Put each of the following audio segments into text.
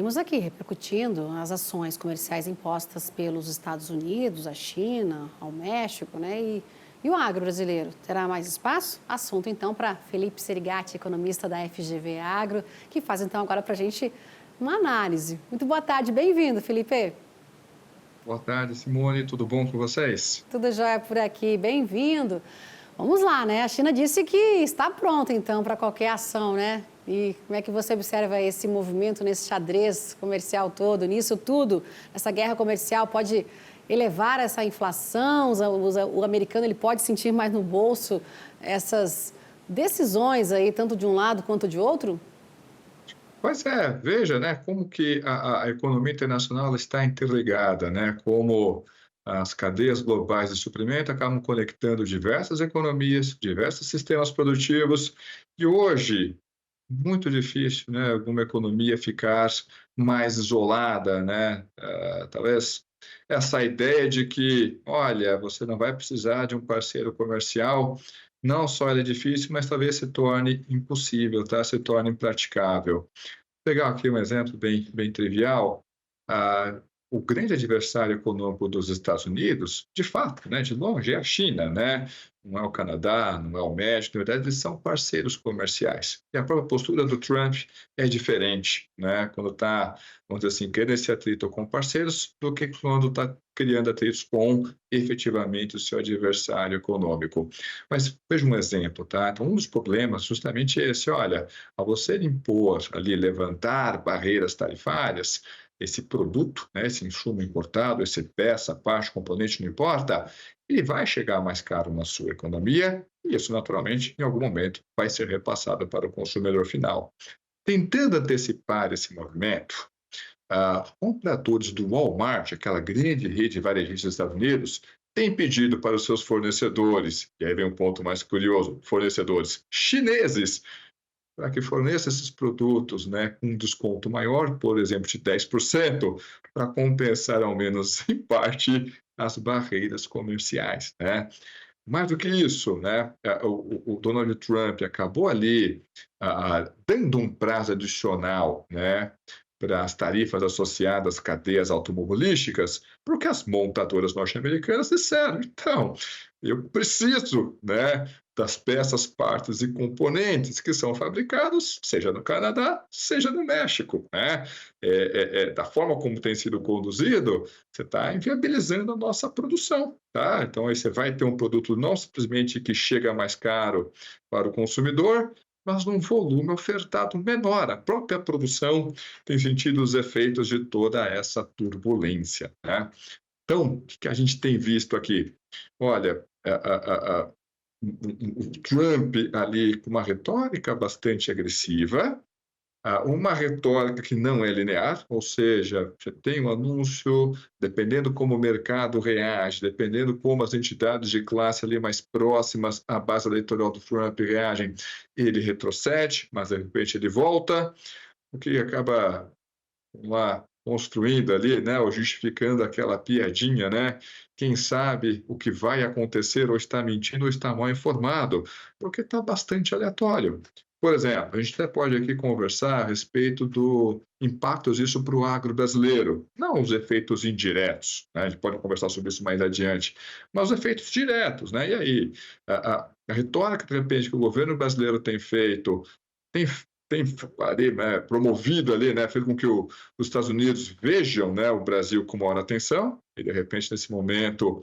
vemos aqui repercutindo as ações comerciais impostas pelos Estados Unidos, a China, ao México, né? E o agro brasileiro terá mais espaço? Assunto então para Felipe Serigati, economista da FGV Agro, que faz então agora para a gente uma análise. Muito boa tarde, bem-vindo, Felipe. Boa tarde, Simone. Tudo bom com vocês? Tudo jóia por aqui, bem-vindo. Vamos lá, né? A China disse que está pronta então para qualquer ação, né? E como é que você observa esse movimento nesse xadrez comercial todo, nisso tudo? Essa guerra comercial pode elevar essa inflação? O americano ele pode sentir mais no bolso essas decisões aí, tanto de um lado quanto de outro? Pois é, veja, né, como que a economia internacional está interligada, né, como as cadeias globais de suprimento acabam conectando diversas economias, diversos sistemas produtivos, e hoje, muito difícil, né, alguma economia ficar mais isolada, né, talvez essa ideia de que, olha, você não vai precisar de um parceiro comercial, não só ele é difícil, mas talvez se torne impossível, tá? Se torne impraticável. Pegar aqui um exemplo bem trivial, ah, o grande adversário econômico dos Estados Unidos, de fato, né, de longe, é a China, né? Não é o Canadá, não é o México, na verdade, eles são parceiros comerciais. E a própria postura do Trump é diferente, né? Quando está, vamos dizer assim, querendo esse atrito com parceiros, do que quando está criando atritos com efetivamente o seu adversário econômico. Mas veja um exemplo, tá? Então, um dos problemas justamente é esse, olha, ao você impor ali, levantar barreiras tarifárias, esse produto, né, esse insumo importado, essa peça, parte, componente, não importa, ele vai chegar mais caro na sua economia e isso, naturalmente, em algum momento vai ser repassado para o consumidor final. Tentando antecipar esse movimento, compradores do Walmart, aquela grande rede varejista dos Estados Unidos, têm pedido para os seus fornecedores, e aí vem um ponto mais curioso, fornecedores chineses, para que forneça esses produtos, né, com um desconto maior, por exemplo, de 10%, para compensar ao menos em parte as barreiras comerciais, né. Mais do que isso, né, o Donald Trump acabou ali, dando um prazo adicional, né, para as tarifas associadas às cadeias automobilísticas, porque as montadoras norte-americanas disseram: "Então, eu preciso, né, das peças, partes e componentes que são fabricados, seja no Canadá, seja no México", né. Da forma como tem sido conduzido, você está inviabilizando a nossa produção, tá. Então aí você vai ter um produto não simplesmente que chega mais caro para o consumidor, mas num volume ofertado menor. A própria produção tem sentido os efeitos de toda essa turbulência, né. Então, o que a gente tem visto aqui? Olha, o Trump ali com uma retórica bastante agressiva, uma retórica que não é linear, ou seja, você tem um anúncio, dependendo como o mercado reage, dependendo como as entidades de classe ali mais próximas à base eleitoral do Trump reagem, ele retrocede, mas de repente ele volta, o que acaba, vamos lá, construindo ali, né, ou justificando aquela piadinha, né? Quem sabe o que vai acontecer ou está mentindo ou está mal informado, porque está bastante aleatório. Por exemplo, a gente até pode aqui conversar a respeito do impactos disso para o agro brasileiro, não os efeitos indiretos, né? A gente pode conversar sobre isso mais adiante, mas os efeitos diretos, né? E aí, a retórica, de repente, que o governo brasileiro tem feito, tem tem ali, né, promovido ali, né, fez com que os Estados Unidos vejam, né, o Brasil com maior atenção, e de repente, nesse momento,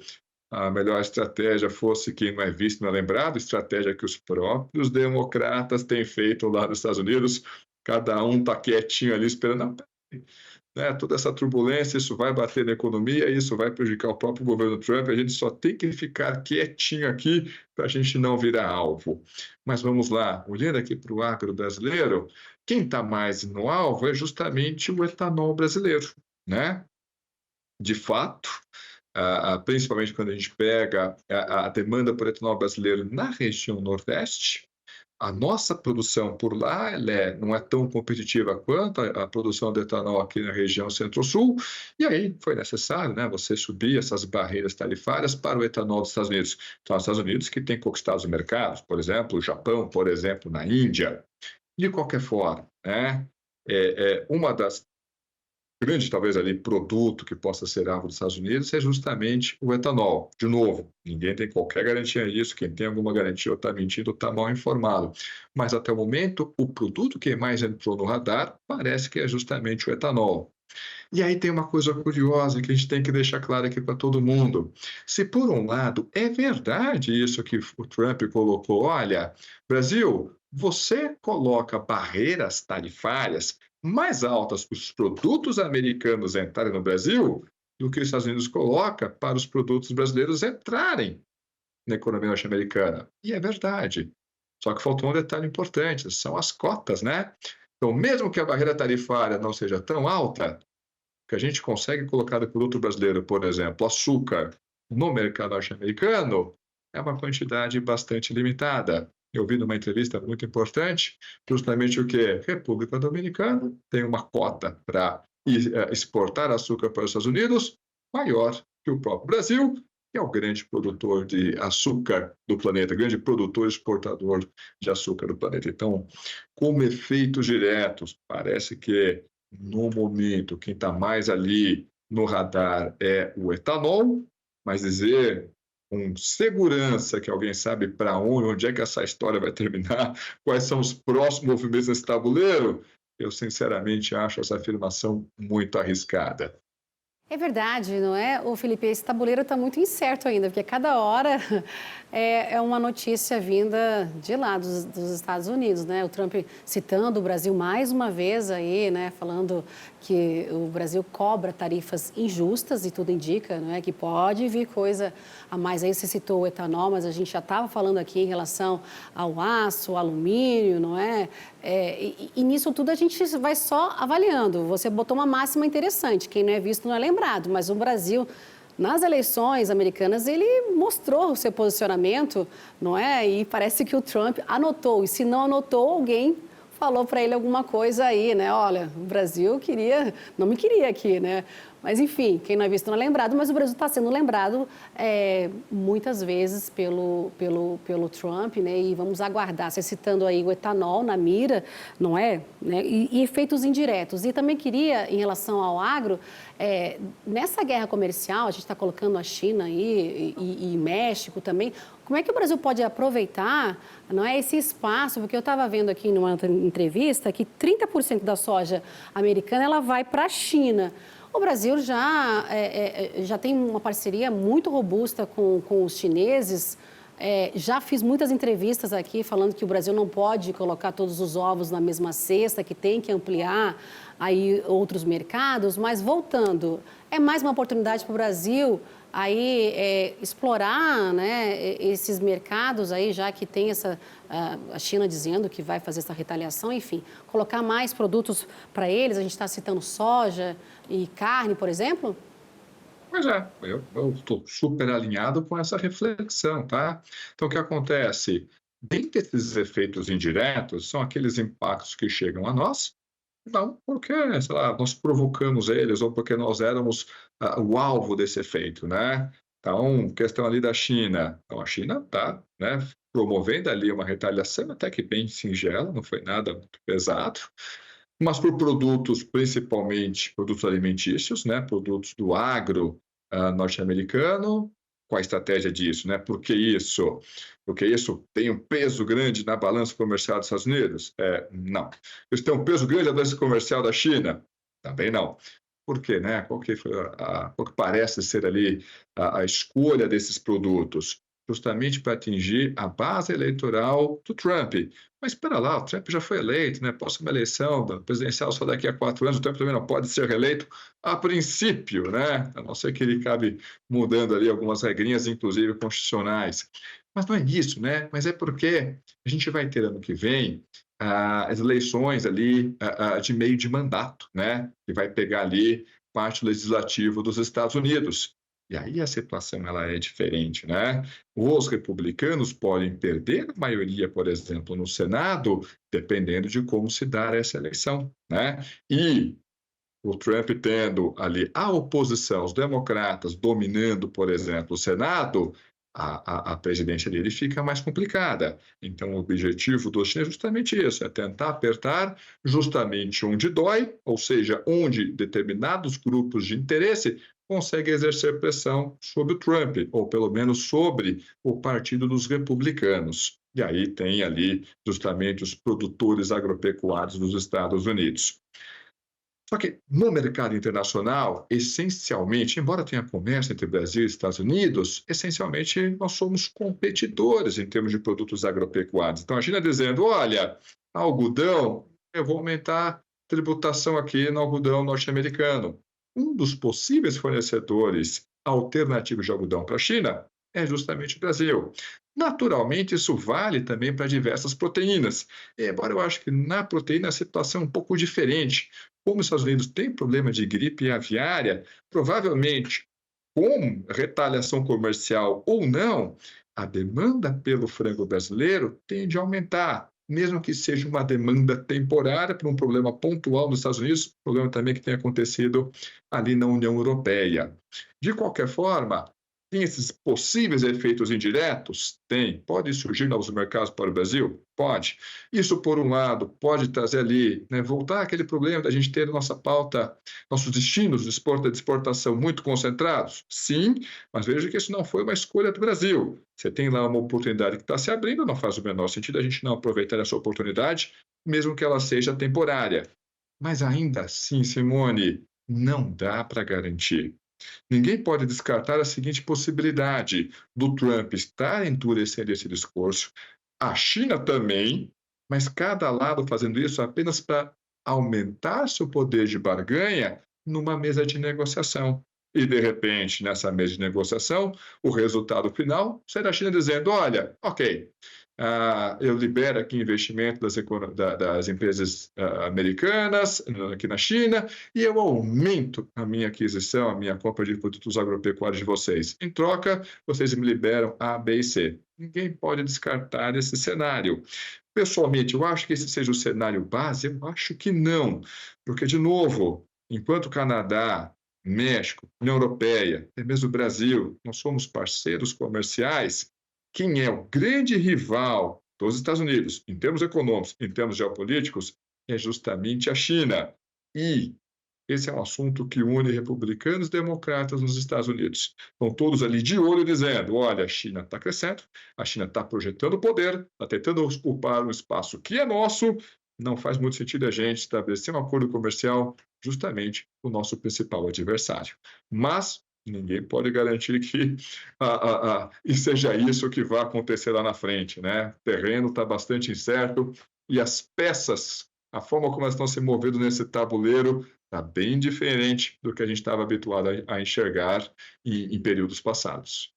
a melhor estratégia fosse quem não é visto, não é lembrado, estratégia que os próprios democratas têm feito lá nos Estados Unidos, cada um está quietinho ali esperando, não, né, toda essa turbulência, isso vai bater na economia, isso vai prejudicar o próprio governo Trump, a gente só tem que ficar quietinho aqui para a gente não virar alvo. Mas vamos lá, olhando aqui para o agro brasileiro, quem está mais no alvo é justamente o etanol brasileiro, né? De fato, principalmente quando a gente pega a demanda por etanol brasileiro na região Nordeste, a nossa produção por lá, não é tão competitiva quanto a produção de etanol aqui na região Centro-Sul, e aí foi necessário, né, você subir essas barreiras tarifárias para o etanol dos Estados Unidos. Então, os Estados Unidos que têm conquistado os mercados, por exemplo, o Japão, por exemplo, na Índia. De qualquer forma, né, uma das grande, talvez, ali, produto que possa ser alvo dos Estados Unidos é justamente o etanol. De novo, ninguém tem qualquer garantia nisso, quem tem alguma garantia ou está mentindo ou está mal informado. Mas, até o momento, o produto que mais entrou no radar parece que é justamente o etanol. E aí tem uma coisa curiosa que a gente tem que deixar claro aqui para todo mundo. Se, por um lado, é verdade isso que o Trump colocou, olha, Brasil, você coloca barreiras tarifárias mais altas para os produtos americanos entrarem no Brasil do que os Estados Unidos coloca para os produtos brasileiros entrarem na economia norte-americana. E é verdade. Só que faltou um detalhe importante, são as cotas, né? Então, mesmo que a barreira tarifária não seja tão alta, que a gente consegue colocar no produto brasileiro, por exemplo, açúcar, no mercado norte-americano, é uma quantidade bastante limitada. Eu vi numa entrevista muito importante, justamente o que? República Dominicana tem uma cota para exportar açúcar para os Estados Unidos maior que o próprio Brasil, que é o grande produtor de açúcar do planeta, grande produtor e exportador de açúcar do planeta. Então, como efeitos diretos, parece que no momento, quem está mais ali no radar é o etanol, mas dizer com segurança que alguém sabe para onde é que essa história vai terminar, quais são os próximos movimentos nesse tabuleiro, eu sinceramente acho essa afirmação muito arriscada. É verdade, não é? O Felipe, esse tabuleiro está muito incerto ainda, porque cada hora é uma notícia vinda de lá dos Estados Unidos, né? O Trump citando o Brasil mais uma vez aí, né? Falando que o Brasil cobra tarifas injustas e tudo indica, não é? Que pode vir coisa a mais. Aí você citou o etanol, mas a gente já estava falando aqui em relação ao aço, ao alumínio, não é? E nisso tudo a gente vai só avaliando. Você botou uma máxima interessante, quem não é visto não é lembrado, mas o Brasil, nas eleições americanas, ele mostrou o seu posicionamento, não é? E parece que o Trump anotou, e se não anotou, alguém falou para ele alguma coisa aí, né? Olha, o Brasil não me queria aqui, né? Mas, enfim, quem não é visto não é lembrado, mas o Brasil está sendo lembrado muitas vezes pelo Trump, né? E vamos aguardar, você citando aí o etanol na mira, não é? Né? E efeitos indiretos. E também queria, em relação ao agro, nessa guerra comercial, a gente está colocando a China aí e México também, como é que o Brasil pode aproveitar, não é, esse espaço? Porque eu estava vendo aqui numa entrevista que 30% da soja americana ela vai para a China. O Brasil já tem uma parceria muito robusta com os chineses. Já fiz muitas entrevistas aqui falando que o Brasil não pode colocar todos os ovos na mesma cesta, que tem que ampliar aí outros mercados. Mas voltando, é mais uma oportunidade para o Brasil aí explorar, né, esses mercados aí, já que tem a China dizendo que vai fazer essa retaliação, enfim, colocar mais produtos para eles. A gente está citando soja e carne, por exemplo? Pois é, eu estou super alinhado com essa reflexão, tá? Então, o que acontece? Dentre esses efeitos indiretos, são aqueles impactos que chegam a nós, não porque, sei lá, nós provocamos eles ou porque nós éramos o alvo desse efeito, né? Então, questão ali da China. Então, a China está, né, promovendo ali uma retaliação até que bem singela, não foi nada muito pesado, mas por produtos, principalmente produtos alimentícios, né, produtos do agro norte-americano. Qual a estratégia disso, né? Por que isso? Porque isso tem um peso grande na balança comercial dos Estados Unidos? Não. Isso tem um peso grande na balança comercial da China? Também não. Por quê, né? Qual que parece ser ali a escolha desses produtos? Justamente para atingir a base eleitoral do Trump. Mas espera lá, o Trump já foi eleito, né? Próxima eleição presidencial só daqui a 4 anos, o Trump também não pode ser reeleito a princípio, né? A não ser que ele acabe mudando ali algumas regrinhas, inclusive constitucionais. Mas não é isso, né? Mas é porque a gente vai ter ano que vem as eleições ali de meio de mandato, né? Que vai pegar ali parte do legislativo dos Estados Unidos. E aí a situação ela é diferente, né? Os republicanos podem perder a maioria, por exemplo, no Senado, dependendo de como se dar essa eleição, né? E o Trump tendo ali a oposição, os democratas dominando, por exemplo, o Senado, a presidência dele fica mais complicada. Então, o objetivo do China é justamente isso, é tentar apertar justamente onde dói, ou seja, onde determinados grupos de interesse conseguem exercer pressão sobre o Trump, ou pelo menos sobre o Partido dos Republicanos. E aí tem ali justamente os produtores agropecuários dos Estados Unidos. Só que no mercado internacional, essencialmente, embora tenha comércio entre Brasil e Estados Unidos, essencialmente nós somos competidores em termos de produtos agropecuários. Então a China dizendo: olha, algodão, eu vou aumentar a tributação aqui no algodão norte-americano. Um dos possíveis fornecedores alternativos de algodão para a China é justamente o Brasil. Naturalmente, isso vale também para diversas proteínas, embora eu acho que na proteína a situação é um pouco diferente. Como os Estados Unidos têm problema de gripe aviária, provavelmente, com retaliação comercial ou não, a demanda pelo frango brasileiro tende a aumentar, mesmo que seja uma demanda temporária por um problema pontual nos Estados Unidos, problema também que tem acontecido ali na União Europeia. De qualquer forma, tem esses possíveis efeitos indiretos? Tem. Pode surgir novos mercados para o Brasil? Pode. Isso, por um lado, pode trazer ali, né, voltar àquele problema da gente ter nossa pauta, nossos destinos de exportação muito concentrados? Sim, mas veja que isso não foi uma escolha do Brasil. Você tem lá uma oportunidade que está se abrindo, não faz o menor sentido a gente não aproveitar essa oportunidade, mesmo que ela seja temporária. Mas ainda assim, Simone, não dá para garantir. Ninguém pode descartar a seguinte possibilidade: do Trump estar endurecendo esse discurso, a China também, mas cada lado fazendo isso apenas para aumentar seu poder de barganha numa mesa de negociação. E, de repente, nessa mesa de negociação, o resultado final será a China dizendo: olha, ok, eu libero aqui investimento das empresas americanas aqui na China e eu aumento a minha aquisição, a minha compra de produtos agropecuários de vocês. Em troca, vocês me liberam A, B e C. Ninguém pode descartar esse cenário. Pessoalmente, eu acho que esse seja o cenário base? Eu acho que não, porque, de novo, enquanto Canadá, México, União Europeia, até mesmo o Brasil, nós somos parceiros comerciais. Quem é o grande rival dos Estados Unidos, em termos econômicos, em termos geopolíticos, é justamente a China. E esse é um assunto que une republicanos e democratas nos Estados Unidos. Estão todos ali de olho dizendo: olha, a China está crescendo, a China está projetando poder, está tentando ocupar um espaço que é nosso. Não faz muito sentido a gente estabelecer um acordo comercial justamente com o nosso principal adversário. Mas ninguém pode garantir que e seja isso que vai acontecer lá na frente, né? O terreno está bastante incerto e as peças, a forma como elas estão se movendo nesse tabuleiro, está bem diferente do que a gente estava habituado a enxergar em períodos passados.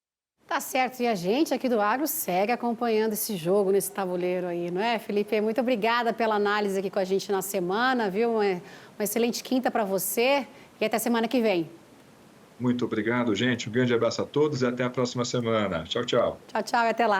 Tá certo, e a gente aqui do Agro segue acompanhando esse jogo nesse tabuleiro aí, não é, Felipe? Muito obrigada pela análise aqui com a gente na semana, viu? Uma excelente quinta para você e até semana que vem. Muito obrigado, gente. Um grande abraço a todos e até a próxima semana. Tchau, tchau. Tchau, tchau e até lá.